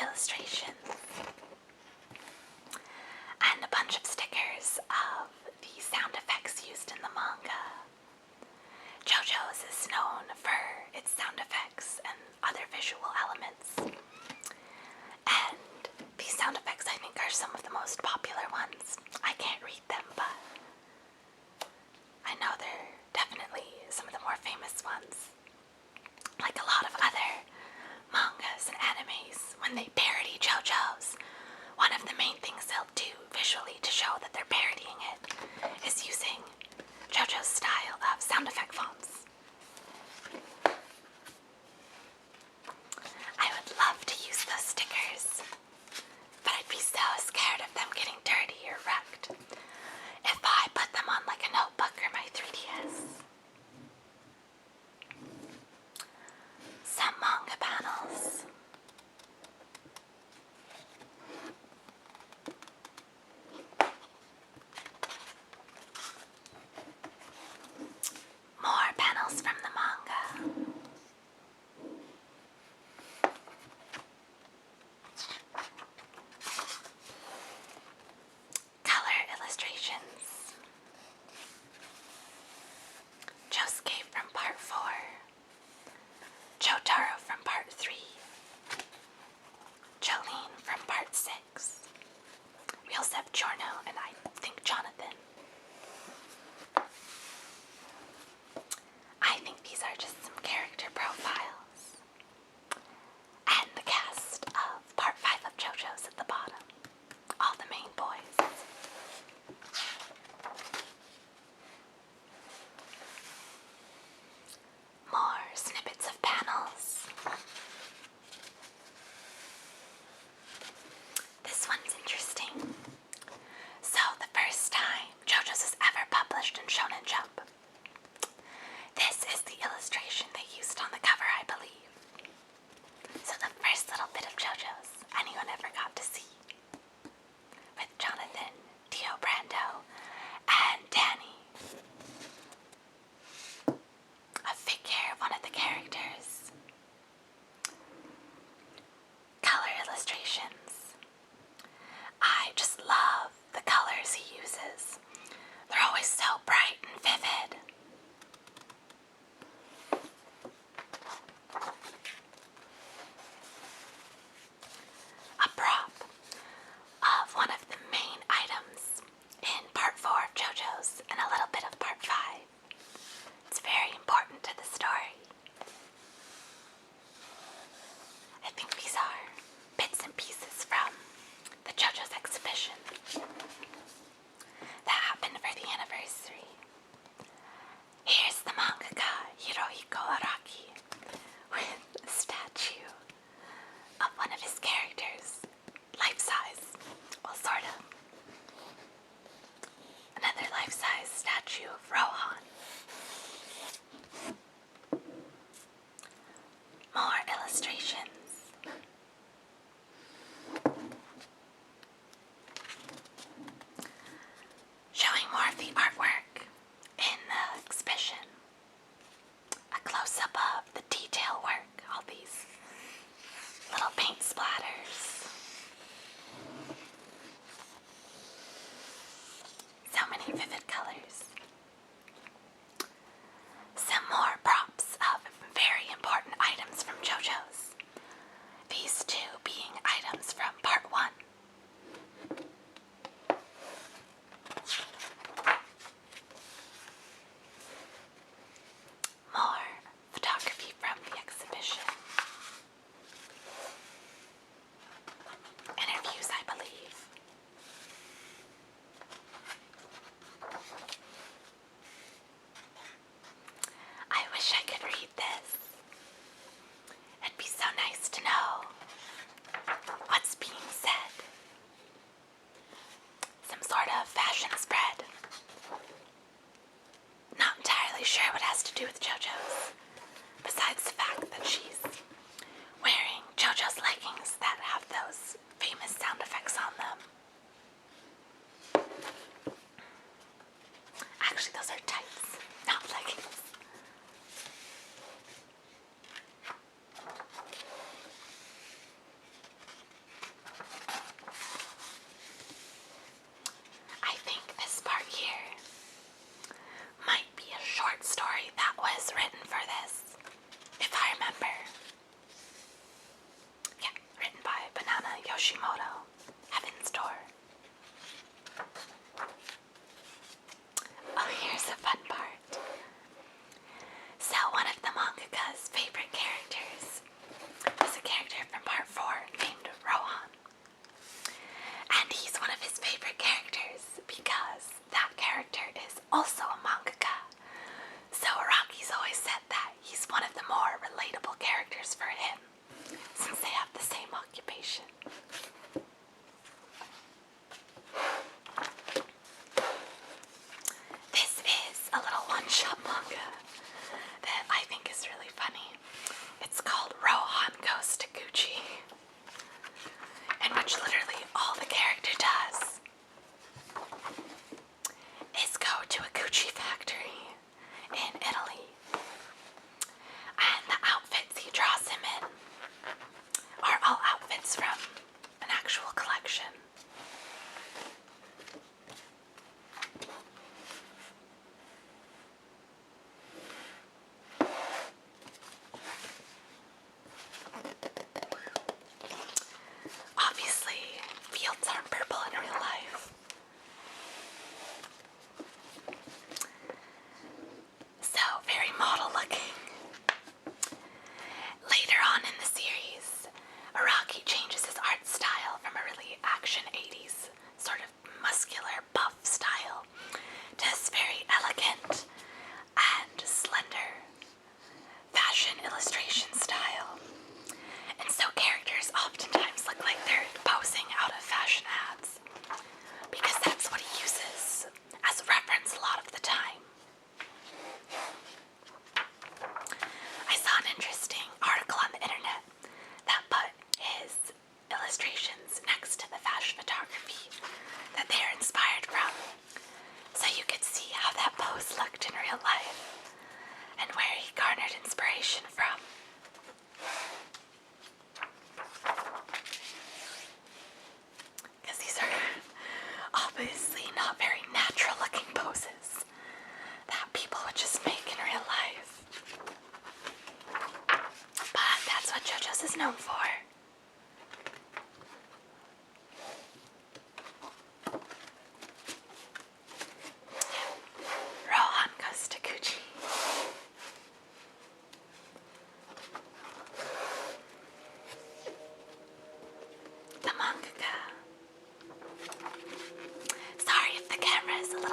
illustrations and a bunch of stickers of the sound effects used in the manga. JoJo's is known for its sound effects and other visual elements. And these sound effects, I think, are some of the most popular ones. I can't read them, but I know they're definitely some of the more famous ones. Like a lot of other mangas and animes, when they parody JoJo's, one of the main things they'll do visually to show that they're parodying it is using JoJo's style of sound effect fonts. I would love to use those stickers, but I'd be so scared of them getting dirty or wrecked if I put them on like a notebook or my 3DS. Some manga panels. More panels from the manga. Color illustrations. Josuke from part 4. Jotaro from part 3. Jolene from part 6. We also have Giorno and I think Jonathan. I think these are just some character profiles. And the cast of part 5 of JoJo's at the bottom. All the main boys. More snippets of panels. This one's interesting. So, the first time JoJo's is ever published in Shonen Jump. This is the illustration they used on the cover, I believe. So the first little bit of JoJo's anyone ever got to see. With Jonathan, Dio Brando, and Danny. A figure of one of the characters. Color illustrations. I just love the colors he uses. They're always so bright and vivid. A prop of one of the main items in part 4 of JoJo's and a little bit of part 5. It's very important to the story. I think these are bits and pieces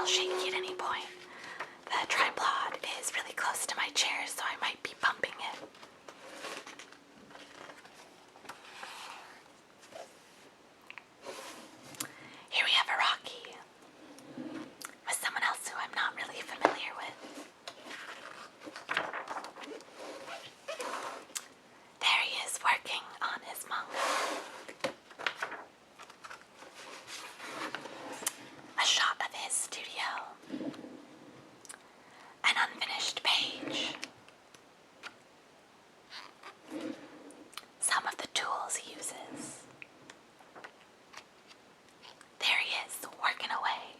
little shaky at any point. The tripod is really close to my chair, so I might be bumping it. Here we have a Rocky with someone else who I'm not really familiar with. There he is working on his manga. A shot of his studio. An unfinished page. Some of the tools he uses. There he is, working away.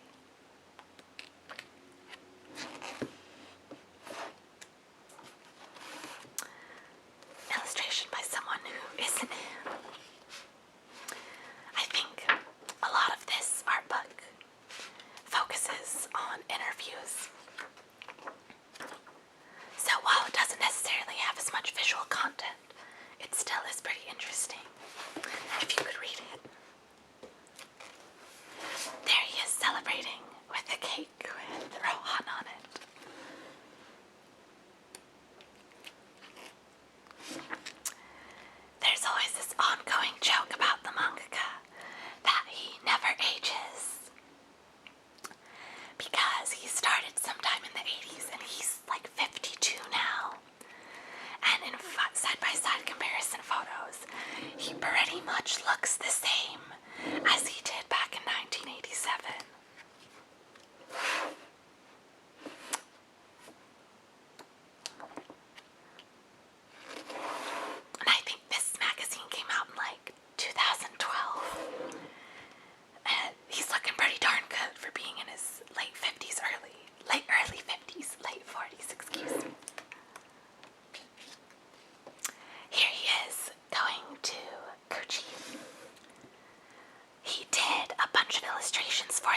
Illustration by someone who isn't him. I think a lot of this art book focuses on interviews. So while it doesn't necessarily have as much visual content, it still is pretty interesting, if you could read it. There he is celebrating with a cake with Rohan on it. There's always this ongoing joke about the mangaka that he never ages. Because he started sometime in the 80s and he's like 52 now. And in side-by-side comparison photos, he pretty much looks the same as he did back in 1987. And I think this magazine came out in like 2012. And he's looking pretty darn good for being in his late 50s, early 50s, late 40s, excuse me. Here he is going to Gucci. He did a bunch of illustrations for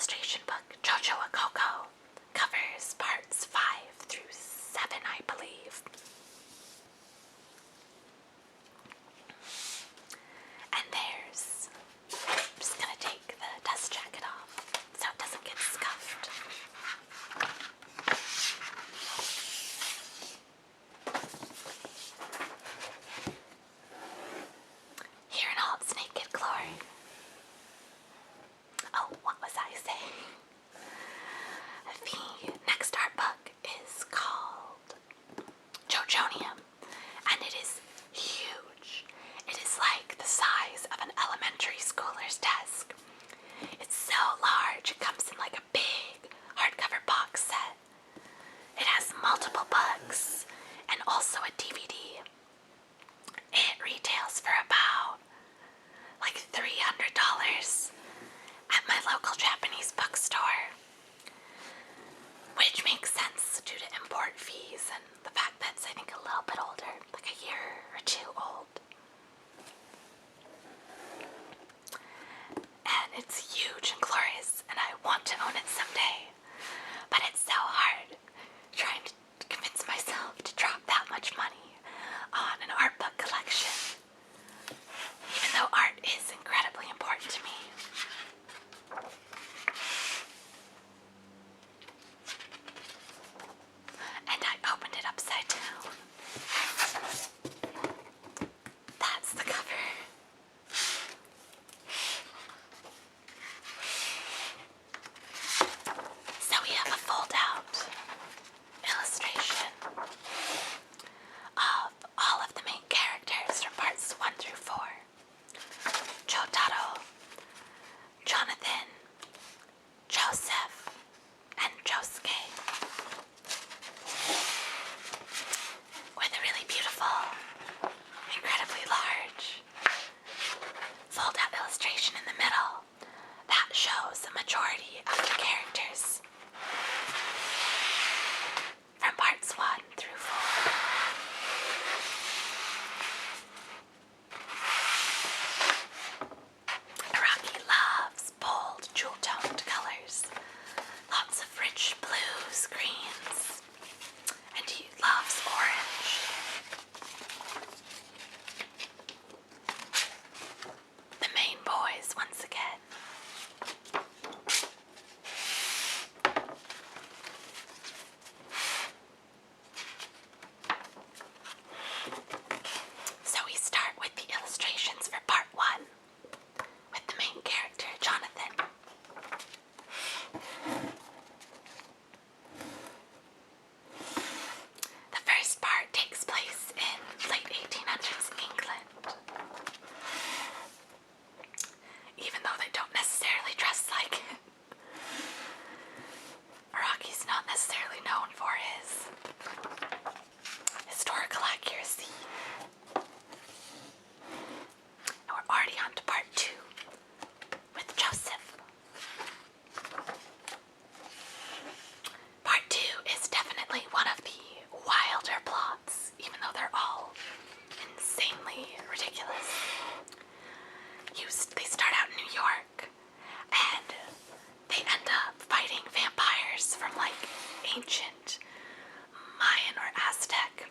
illustration book, JoJo A-Go-Go, covers parts 5 through 7, I believe. And there's, I'm just gonna take the dust jacket off so it doesn't get scuffed. Here in all its naked glory. Oh, what was I saying? The next art book is called JoJonium, and it is huge. It is like the size of an elementary schooler's desk. It's so large, it comes in like a big hardcover box set. It has multiple books and also a DVD. It retails for about like $300 at my local Japanese bookstore, which makes sense due to import fees and the fact that it's, I think, a little bit older, like a year or two old. And it's huge and glorious, and I want to own it someday, but it's so hard trying to convince myself to drop that much money on an art book collection, even though art is incredibly important to me. And I opened it upside down. That's the cover. So we have a fold-out illustration of all of the main characters from parts 1 through 4. Jotaro, Jonathan, Joseph, and Josuke. With a really beautiful, incredibly large fold-out illustration in the middle that shows the majority of the characters from parts 1 through 4. Araki loves bold, jewel-toned colors, lots of rich blues, greens, and he loves orange. The main boys, once again. So we start with the illustrations for part 1, with the main character, Jonathan. The first part takes place in late 1800s England. Even though they don't necessarily dress like it. Araki's not necessarily known for his historical accuracy. And we're already on to part 2 with Joseph. Part 2 is definitely one of the wilder plots, even though they're all insanely ridiculous. They start out in New York, and they end up fighting vampires from like ancient Mayan or Aztec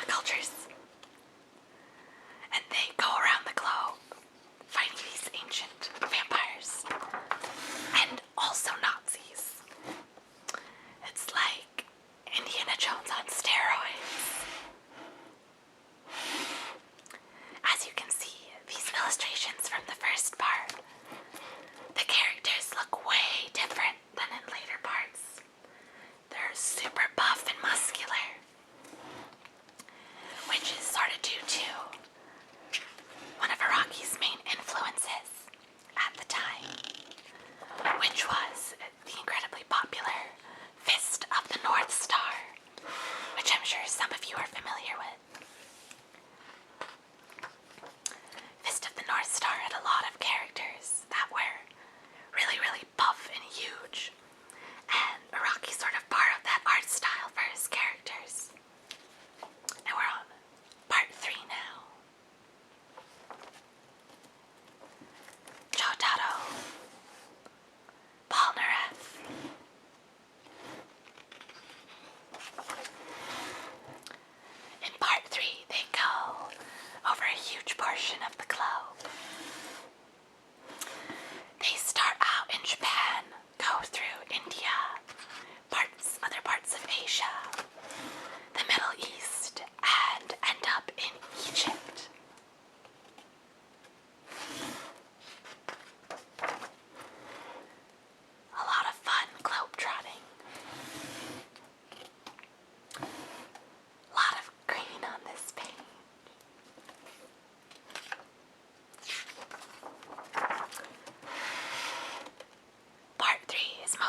cultures. And they go around the globe fighting these ancient vampires and also Nazis. It's like Indiana Jones on steroids. As you can see, these illustrations from the first part, the characters look way different than in later parts.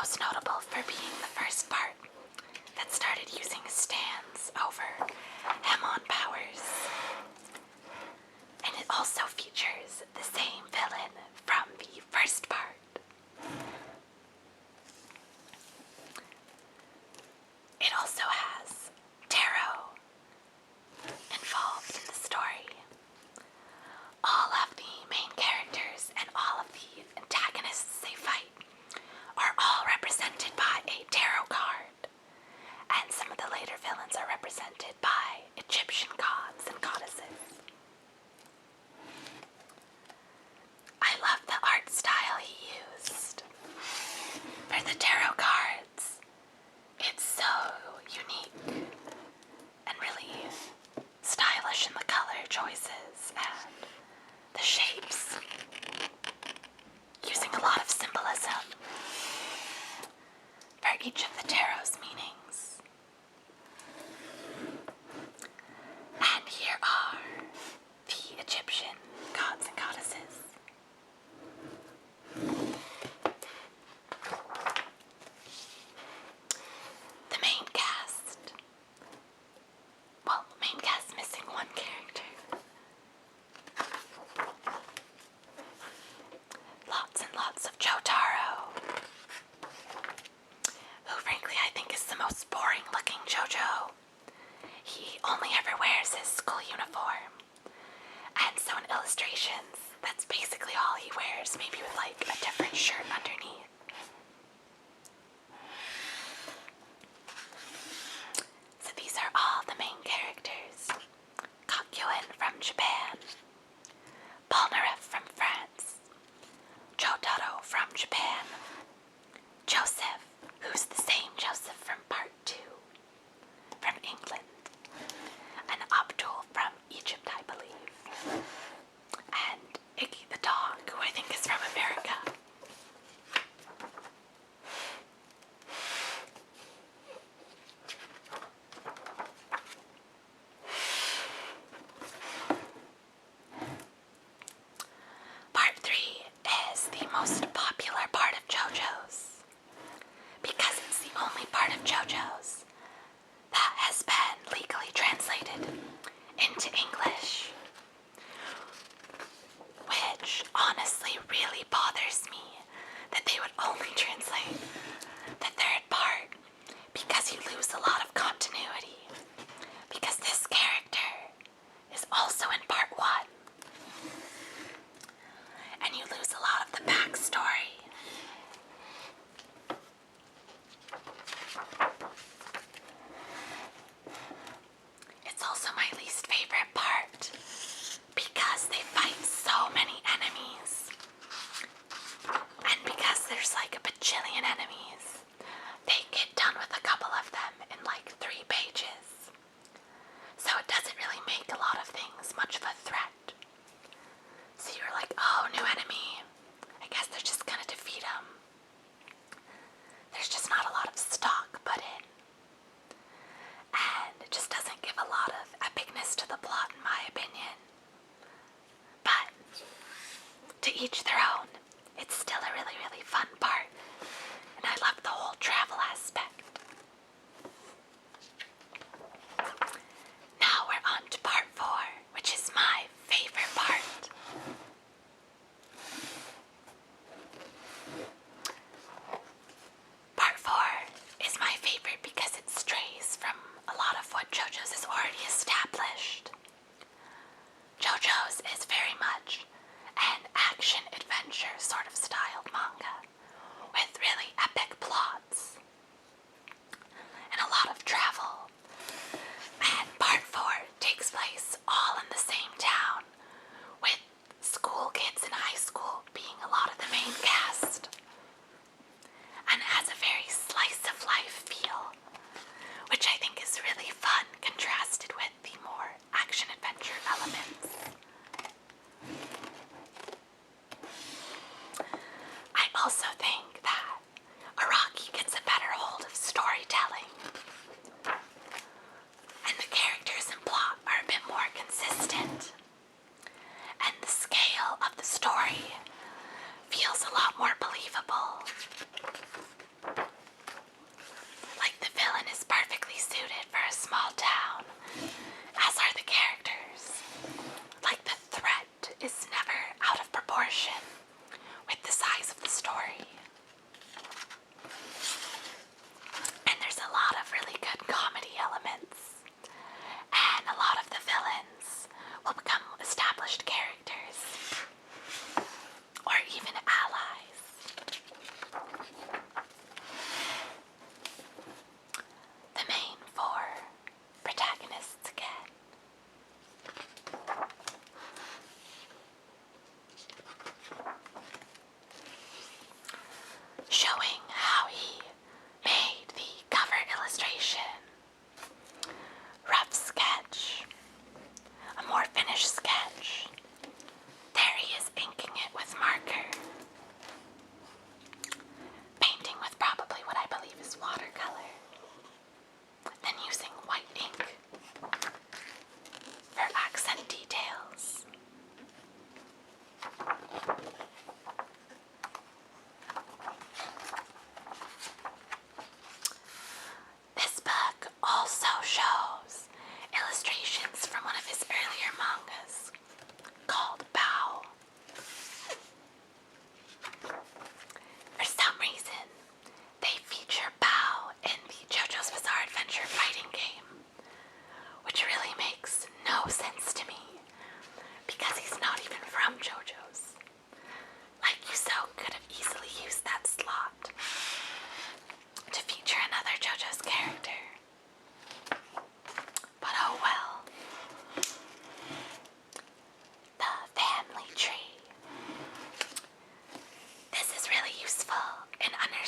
most notable for being the first part that started using stands over hem-on powers. And it also features the same villain from the first part. It also has tarot involved in the story. All of the main characters and all of the antagonists they fight are all represented by a tarot card, and some of the later villains are represented by Egyptian gods and goddesses. I love the art style he used. For the tarot cards, it's so unique and really stylish in the color choices and the shapes, using a lot of symbolism for each of the tarot's meanings. And here are the Egyptian gods and goddesses. The main cast. Well, main cast missing one character. Lots and lots of Jotaro, who frankly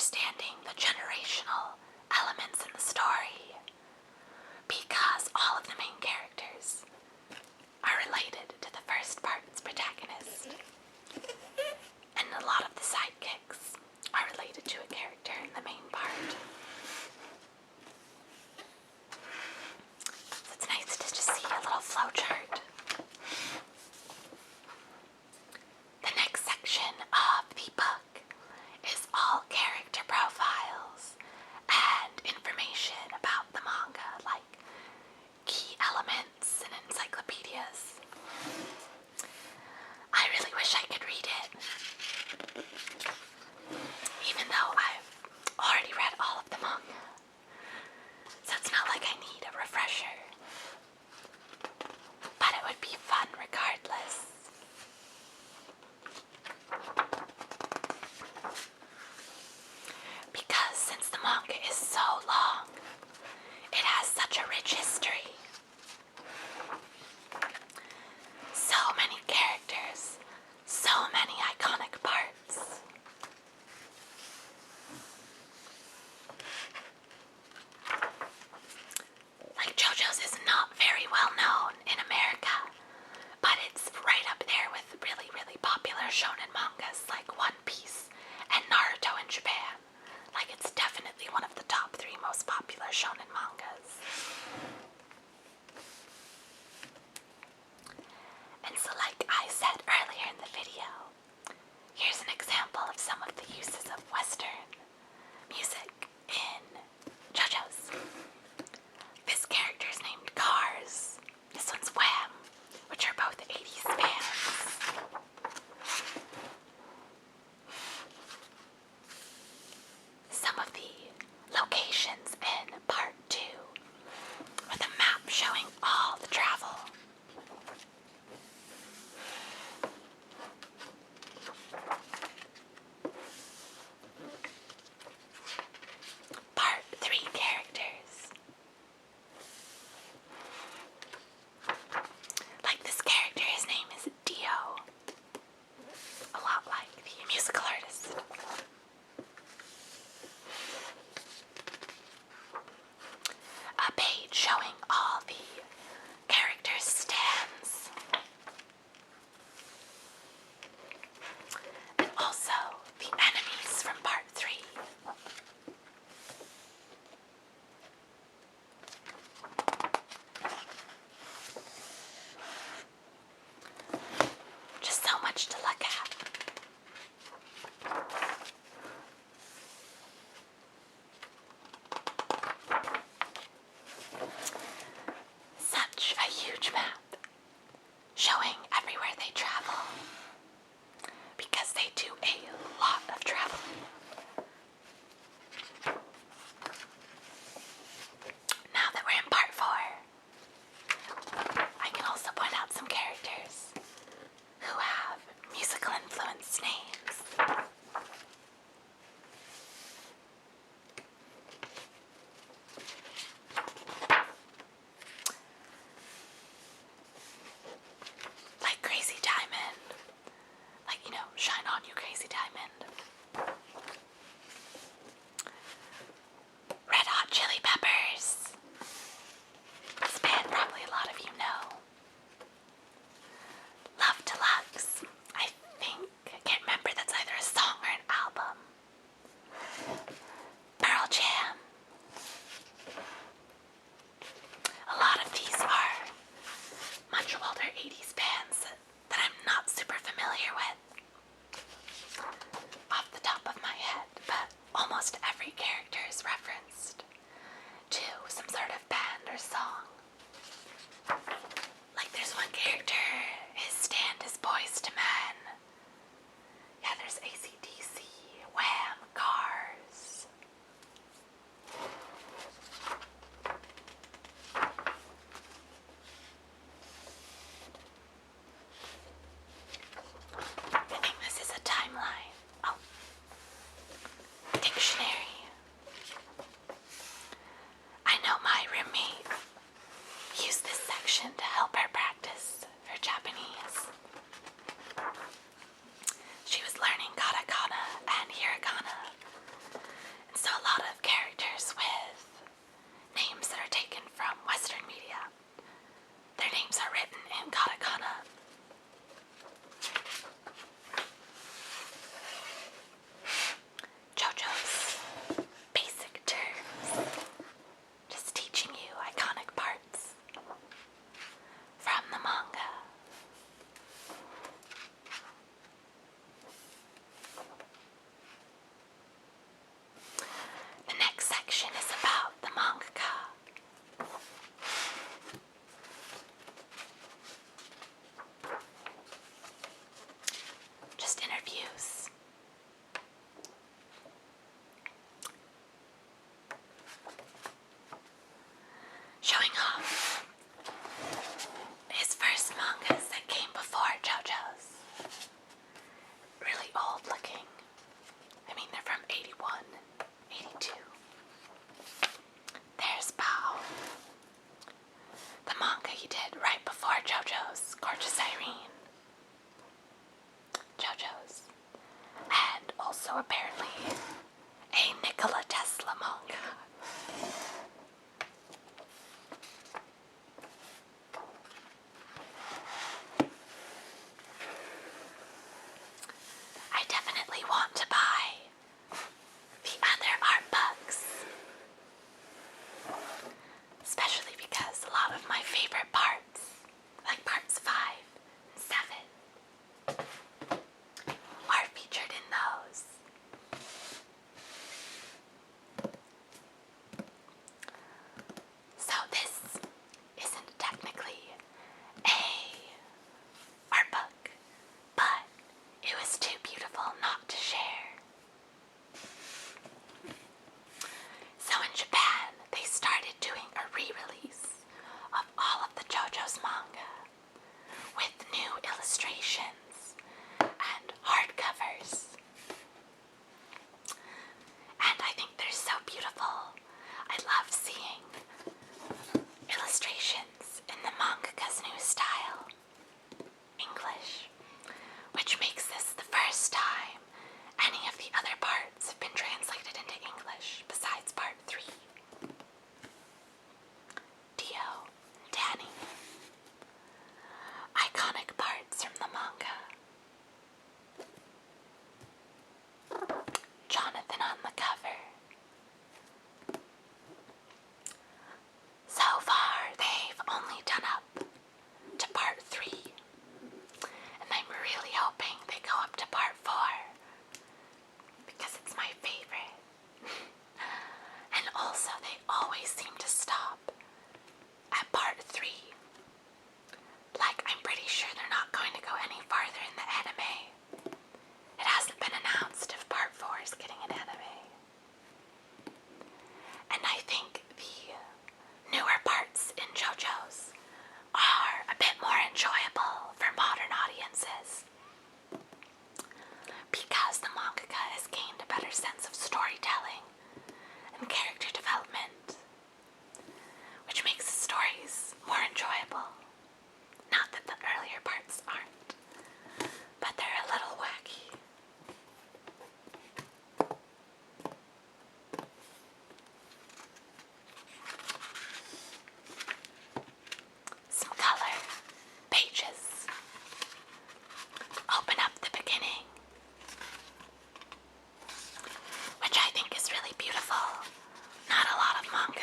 understanding the generational elements in the story, because all of the main characters are related to the first part's protagonist, and a lot of the sidekicks are related to a character in the main part. So it's nice to just see a little flowchart. The next section of the book is all character profiles and information about the manga, like key elements and encyclopedias. I really wish I could read it.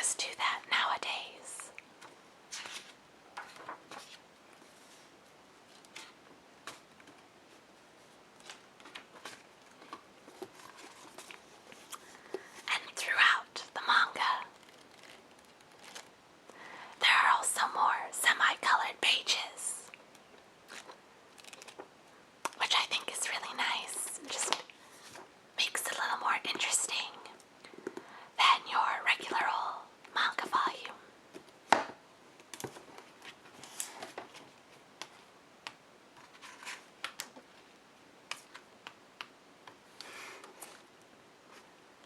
mangas do that nowadays. And throughout the manga, there are also more semi-colored pages, which I think is really nice. Just makes it a little more interesting than your regular old manga volume.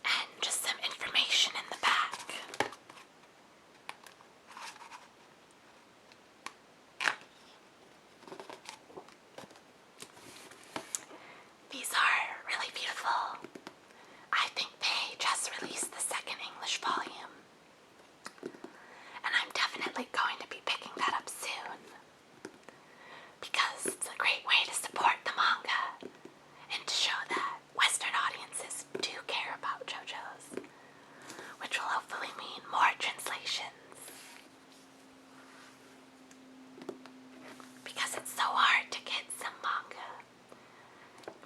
And just some information in the back. These are really beautiful. I think they just released the second English volume, and I'm definitely going to be picking that up soon because it's a great way to support the manga and to show that Western audiences do care about JoJo's, which will hopefully mean more translations, because it's so hard to get some manga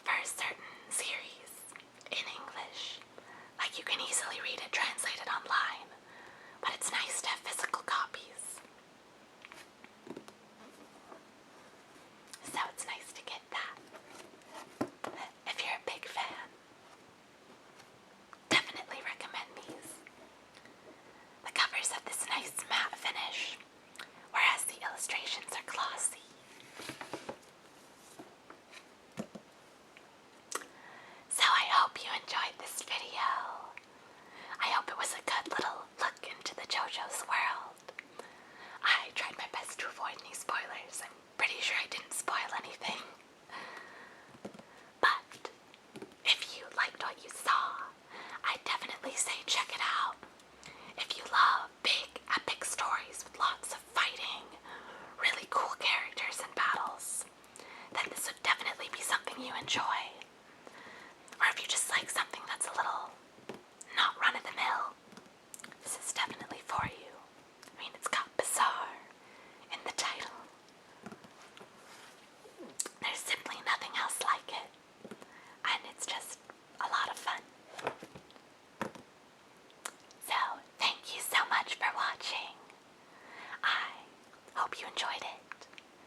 for a certain series in English. Like, you can easily read it translated online, but it's nice to have physical copies. So it's nice to get that. If you're a big fan, definitely recommend these. The covers have this nice matte finish, whereas the illustrations are glossy. So I hope you enjoyed this video. I hope it was a good little look into the JoJo's world. I tried my best to avoid any spoilers. I'm pretty sure I didn't spoil anything. But if you liked what you saw, I'd definitely say check it out. If you love big, epic stories with lots of fighting, really cool characters and battles, then this would definitely be something you enjoy.